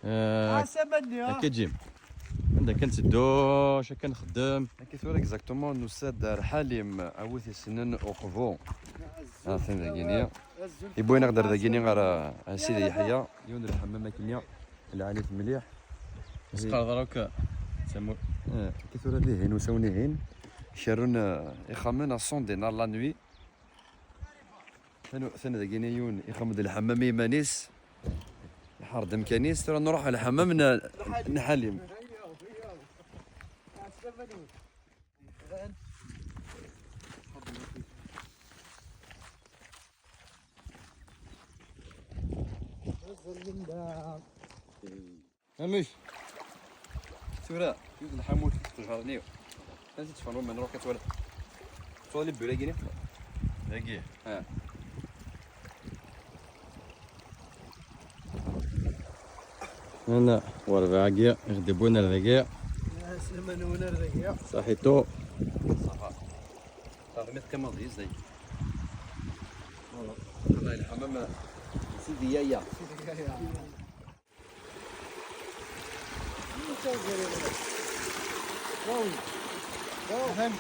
هكا تجيم عندك كنسدو اش كنخدم هكا ثورة اكزاكتومون نوساد حليم عوث سنن اوقفو عرفتي داكينيا يبغي نقدر داكيني غير سيدي يحيى يون الحمام كيميا العالي مليح سقار دروك سمو هكا ثورة ليهين وساونيهين شارون يخمن 100 دينار لا نوي ثاني داكيني يون يخمد الحمام يمانيس يحرد مكانيس ترى نروح على الحمام نحليم امش سورة يوز الحمود تجرنيو انت تفهموا من روح كتولى صولي بولاكيني لاقيه ها انا ورباقيا يخدبونا الرقيع سلمانونا الرقيع صحيتو صافا صافي ميت كما ضيز زي والله الحمام سيدي يايا فهمت